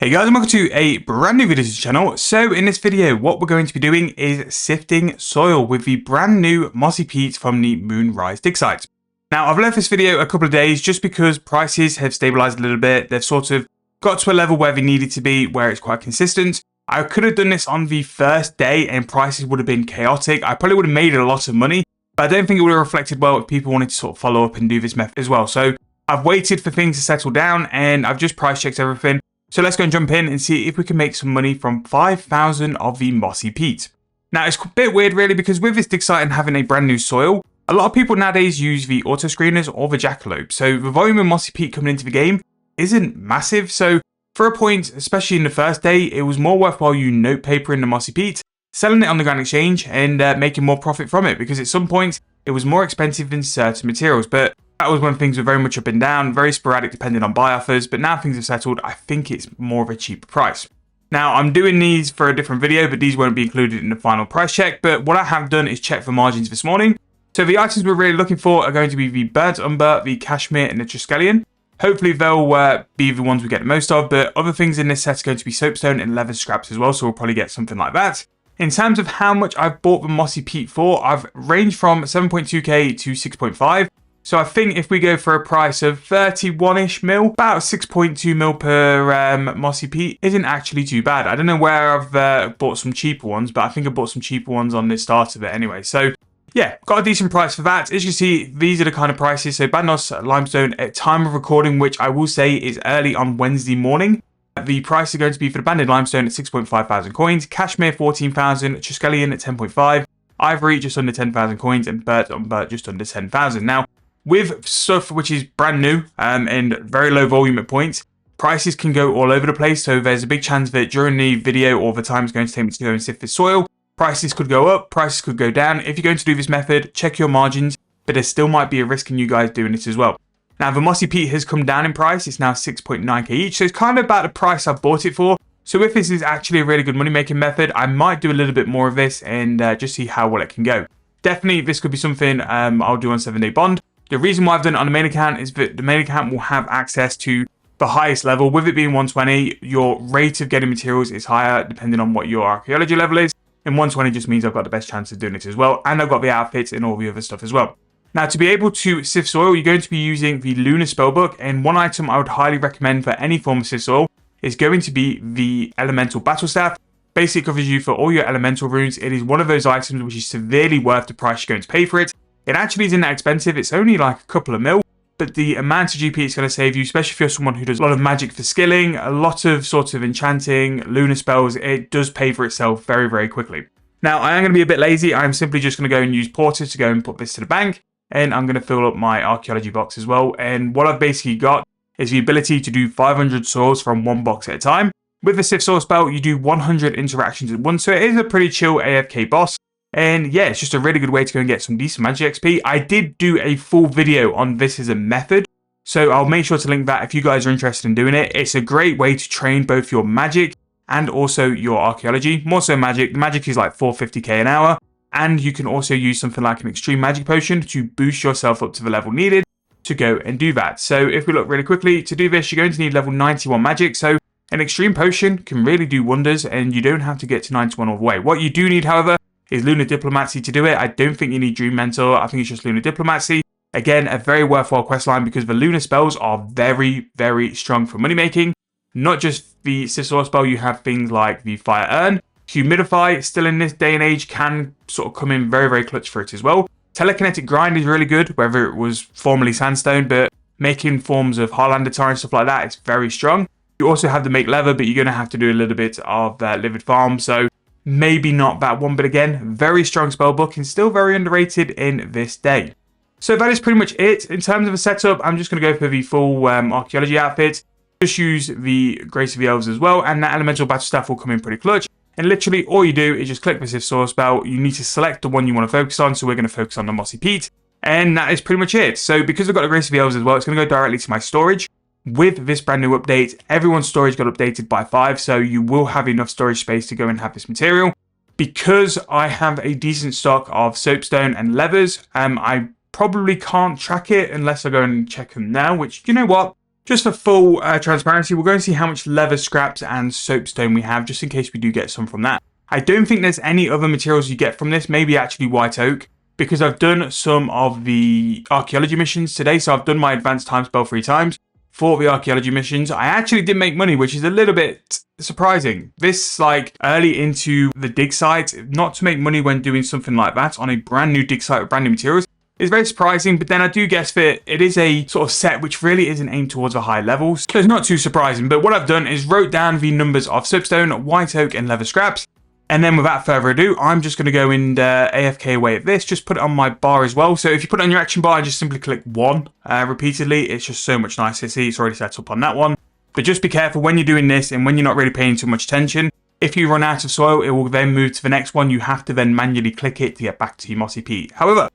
Hey guys, and welcome to a brand new video to the channel. So in this video, what we're going to be doing is sifting soil with the brand new Mossy Peat from the Moonrise Digsite. Now I've left this video a couple of days just because prices have stabilized a little bit. They've sort of got to a level where they needed to be, where it's quite consistent. I could have done this on the first day and prices would have been chaotic. I probably would have made a lot of money, but I don't think it would have reflected well if people wanted to sort of follow up and do this method as well. So I've waited for things to settle down and I've just price checked everything. So let's go and jump in and see if we can make some money from 5,000 of the Mossy Peat. Now it's a bit weird really because with this Digsite and having a brand new soil, a lot of people nowadays use the auto screeners or the jackalope. So the volume of Mossy Peat coming into the game isn't massive. So for a point, especially in the first day, it was more worthwhile you note papering the Mossy Peat, selling it on the Grand Exchange and making more profit from it, because at some point it was more expensive than certain materials. But that was when things were very much up and down, very sporadic depending on buy offers, but now things have settled. I think it's more of a cheaper price. Now I'm doing these for a different video, but these won't be included in the final price check. But what I have done is check for margins this morning. So the items we're really looking for are going to be the burnt umber, the cashmere and the triskelion. Hopefully they'll be the ones we get the most of, but other things in this set are going to be soapstone and leather scraps as well, so we'll probably get something like that. In terms of how much I've bought the Mossy Peat for, I've ranged from 7.2k to 6.5. So I think if we go for a price of 31-ish mil, about 6.2 mil per Mossy Peat isn't actually too bad. I don't know where I've bought some cheaper ones, but I think I bought some cheaper ones on the start of it anyway. So yeah, got a decent price for that. As you can see, these are the kind of prices. So Buisness limestone at time of recording, which I will say is early on Wednesday morning. The price is going to be for the banded limestone at 6.5 thousand coins, cashmere 14,000, triskelion at 10.5, ivory just under 10,000 coins, and burnt umber just under 10,000. Now, with stuff which is brand new and very low volume at points, prices can go all over the place. So there's a big chance that during the video or the time it's going to take me to go and sift this soil, prices could go up, prices could go down. If you're going to do this method, check your margins, but there still might be a risk in you guys doing it as well. Now the Mossy Peat has come down in price. It's now 6.9k each. So it's kind of about the price I bought it for. So if this is actually a really good money making method, I might do a little bit more of this and just see how well it can go. Definitely this could be something I'll do on 7-day bond. The reason why I've done it on the main account is that the main account will have access to the highest level. With it being 120, your rate of getting materials is higher depending on what your archaeology level is. And 120 just means I've got the best chance of doing it as well. And I've got the outfits and all the other stuff as well. Now to be able to sift soil, you're going to be using the Lunar Spellbook. And one item I would highly recommend for any form of sift soil is going to be the Elemental Battle Staff. Basically covers you for all your elemental runes. It is one of those items which is severely worth the price you're going to pay for it. It actually isn't that expensive. It's only like a couple of mil, but the amount of GP it's going to save you, especially if you're someone who does a lot of magic for skilling, a lot of sort of enchanting, lunar spells, it does pay for itself very, very quickly. Now, I am going to be a bit lazy. I'm simply just going to go and use porters to go and put this to the bank, and I'm going to fill up my archaeology box as well. And what I've basically got is the ability to do 500 soils from one box at a time. With the sift soil spell, you do 100 interactions at once, so it is a pretty chill AFK boss. And yeah, it's just a really good way to go and get some decent magic XP. I did do a full video on this as a method, so I'll make sure to link that if you guys are interested in doing it. It's a great way to train both your magic and also your archaeology. More so magic. The magic is like 450k an hour. And you can also use something like an extreme magic potion to boost yourself up to the level needed to go and do that. So if we look really quickly, to do this, you're going to need level 91 magic. So an extreme potion can really do wonders and you don't have to get to 91 all the way. What you do need, however, is Lunar Diplomacy to do it. I don't think you need Dream Mentor. I think it's just Lunar Diplomacy. Again, a very worthwhile questline because the lunar spells are very, very strong for money making. Not just the sift soil spell, you have things like the Fire Urn. Humidify, still in this day and age, can sort of come in very, very clutch for it as well. Telekinetic Grind is really good, whether it was formerly sandstone, but making forms of Highlander Tar and stuff like that, it's very strong. You also have the Make Leather, but you're going to have to do a little bit of Livid Farm, so maybe not that one, but again, very strong spellbook and still very underrated in this day. So that is pretty much it. In terms of a setup, I'm just going to go for the full archaeology outfit. Just use the Grace of the Elves as well, and that Elemental Battle Staff will come in pretty clutch. And literally all you do is just click the sift soil spell. You need to select the one you want to focus on, so we're going to focus on the Mossy Peat. And that is pretty much it. So because I've got the Grace of the Elves as well, it's going to go directly to my storage. With this brand new update, everyone's storage got updated by 5, so you will have enough storage space to go and have this material. Because I have a decent stock of soapstone and leathers, I probably can't track it unless I go and check them now, which, you know what, just for full transparency, we're going to see how much leather scraps and soapstone we have, just in case we do get some from that. I don't think there's any other materials you get from this, maybe actually white oak, because I've done some of the archaeology missions today. So I've done my advanced time spell 3 times for the archaeology missions. I actually did make money, which is a little bit surprising. This, like, early into the dig site, not to make money when doing something like that on a brand new dig site with brand new materials is very surprising. But then I do guess that it is a sort of set which really isn't aimed towards the high levels, so it's not too surprising. But what I've done is wrote down the numbers of soapstone, white oak and leather scraps. And then without further ado, I'm just going to go and AFK away at this, just put it on my bar as well. So if you put it on your action bar and just simply click 1 repeatedly, it's just so much nicer. See, it's already set up on that one. But just be careful when you're doing this and when you're not really paying too much attention. If you run out of soil, it will then move to the next one. You have to then manually click it to get back to your Mossy Peat. However,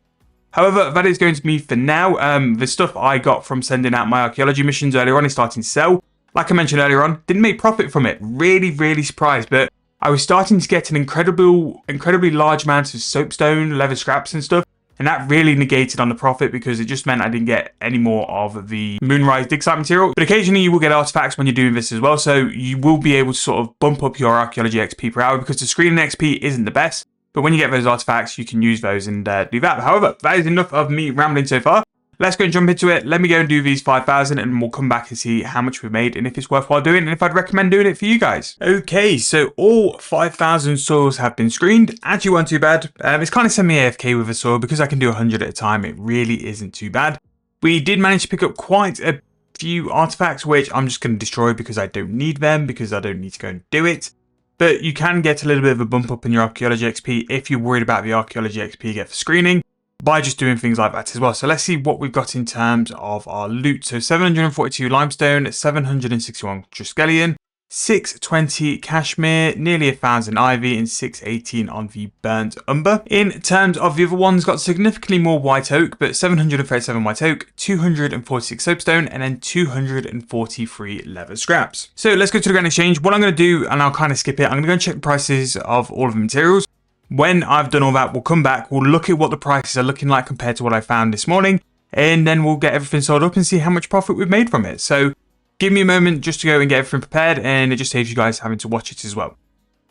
that is going to be for now. The stuff I got from sending out my archaeology missions earlier on is starting to sell. Like I mentioned earlier on, didn't make profit from it. Really surprised, but I was starting to get an incredibly large amount of soapstone, leather scraps and stuff, and that really negated on the profit because it just meant I didn't get any more of the Moonrise Digsite material. But occasionally you will get artifacts when you're doing this as well, so you will be able to sort of bump up your archaeology XP per hour because the screening XP isn't the best, but when you get those artifacts, you can use those and do that. However, that is enough of me rambling so far. Let's go and jump into it. Let me go and do these 5,000 and we'll come back and see how much we've made and if it's worthwhile doing and if I'd recommend doing it for you guys. Okay, so all 5,000 soils have been screened. Actually weren't too bad. It's kind of semi-AFK with a soil because I can do 100 at a time. It really isn't too bad. We did manage to pick up quite a few artifacts, which I'm just going to destroy because I don't need them, because I don't need to go and do it. But you can get a little bit of a bump up in your archaeology XP if you're worried about the archaeology XP you get for screening, by just doing things like that as well. So let's see what we've got in terms of our loot. So 742 limestone, 761 Triskelion, 620 cashmere, nearly 1,000 ivy, and 618 on the burnt umber. In terms of the other ones, got significantly more white oak, but 737 white oak, 246 soapstone, and then 243 leather scraps. So let's go to the Grand Exchange. What I'm going to do, and I'll kind of skip it, I'm going to go and check the prices of all of the materials. When I've done all that, we'll come back, we'll look at what the prices are looking like compared to what I found this morning, and then we'll get everything sold up and see how much profit we've made from it. So give me a moment just to go and get everything prepared, and it just saves you guys having to watch it as well.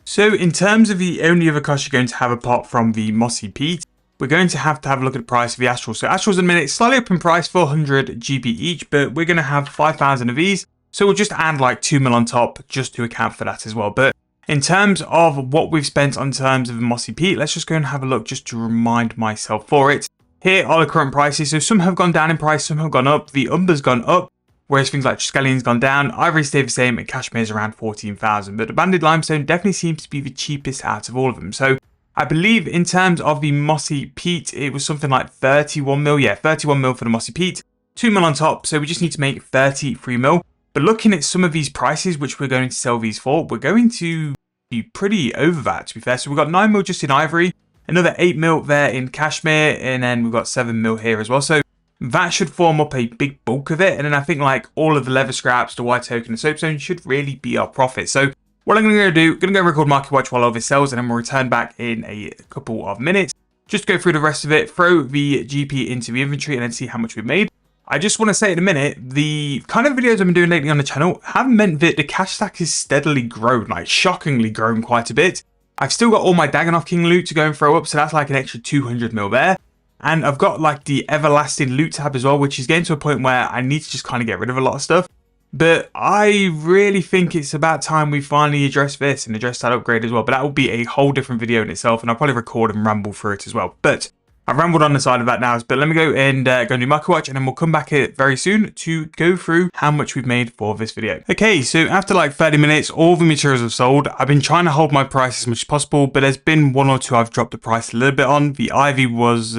So in terms of the only other cost you're going to have apart from the Mossy Peat, we're going to have a look at the price of the Astral. So Astrals in a minute, slightly up in price, 400 GP each, but we're going to have 5,000 of these. So we'll just add like 2 mil on top just to account for that as well. But in terms of what we've spent on terms of the Mossy Peat, let's just go and have a look just to remind myself for it. Here are the current prices. So some have gone down in price, some have gone up. The umber's gone up, whereas things like Triskellion's gone down. Ivory stayed the same, and Cashmere's around 14,000. But the banded limestone definitely seems to be the cheapest out of all of them. So I believe in terms of the Mossy Peat, it was something like 31 mil. Yeah, 31 mil for the Mossy Peat. 2 mil on top, so we just need to make 33 mil. But looking at some of these prices, which we're going to sell these for, we're going to be pretty over that, to be fair. So we've got 9 mil just in ivory, another 8 mil there in cashmere, and then we've got 7 mil here as well. So that should form up a big bulk of it. And then I think like all of the leather scraps, the white oak and the soapstone should really be our profit. So what I'm going to do, going to go record market watch while all this sells, and then we'll return back in a couple of minutes. Just go through the rest of it, throw the GP into the inventory, and then see how much we've made. I just want to say in a minute, the kind of videos I've been doing lately on the channel have meant that the cash stack has steadily grown, like shockingly grown quite a bit. I've still got all my Dagannoth King loot to go and throw up, so that's like an extra 200 mil there. And I've got like the everlasting loot tab as well, which is getting to a point where I need to just kind of get rid of a lot of stuff. But I really think it's about time we finally address this and address that upgrade as well. But that will be a whole different video in itself, and I'll probably record and ramble through it as well. But I've rambled on the side of that now, but let me go and go and do market watch, and then we'll come back here very soon to go through how much we've made for this video. Okay, so after like 30 minutes, all the materials have sold. I've been trying to hold my price as much as possible, but there's been one or two I've dropped the price a little bit on. The ivory was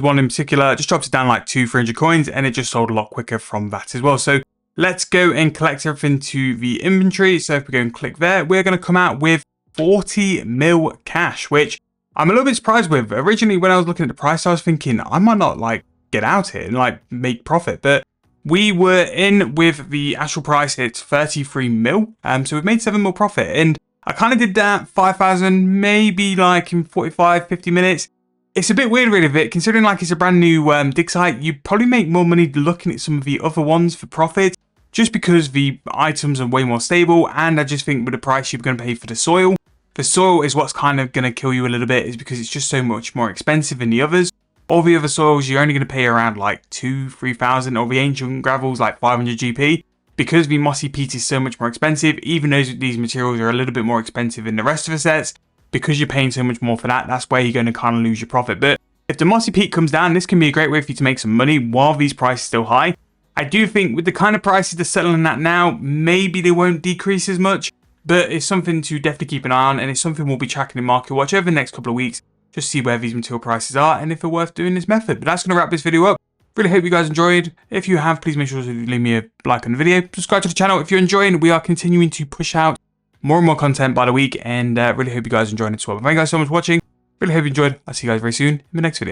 one in particular. Just dropped it down like 200-300 coins, and it just sold a lot quicker from that as well. So let's go and collect everything to the inventory. So if we go and click there, we're going to come out with 40 mil cash, which I'm a little bit surprised with. Originally, when I was looking at the price, I was thinking I might not like get out here and like make profit, but we were in with the actual price at 33 mil. So we've made 7 mil profit, and I kind of did that 5,000 maybe like in 45, 50 minutes. It's a bit weird really of it, considering like it's a brand new Digsite. You probably make more money looking at some of the other ones for profit, just because the items are way more stable, and I just think with the price you're going to pay for the soil is what's kind of going to kill you a little bit, is because it's just so much more expensive than the others. All the other soils you're only going to pay around like 2,000-3,000, or the ancient gravels like 500 GP. Because the Mossy Peat is so much more expensive, even though these materials are a little bit more expensive than the rest of the sets, because you're paying so much more for that, that's where you're going to kind of lose your profit. But if the Mossy Peat comes down, this can be a great way for you to make some money while these prices are still high. I do think with the kind of prices they're settling at now, maybe they won't decrease as much, but it's something to definitely keep an eye on, and it's something we'll be tracking in Market Watch over the next couple of weeks, just see where these material prices are and if they're worth doing this method. But that's going to wrap this video up. Really hope you guys enjoyed. If you have, please make sure to leave me a like on the video. Subscribe to the channel if you're enjoying. We are continuing to push out more and more content by the week, and really hope you guys are enjoying it as well. But thank you guys so much for watching. Really hope you enjoyed. I'll see you guys very soon in the next video.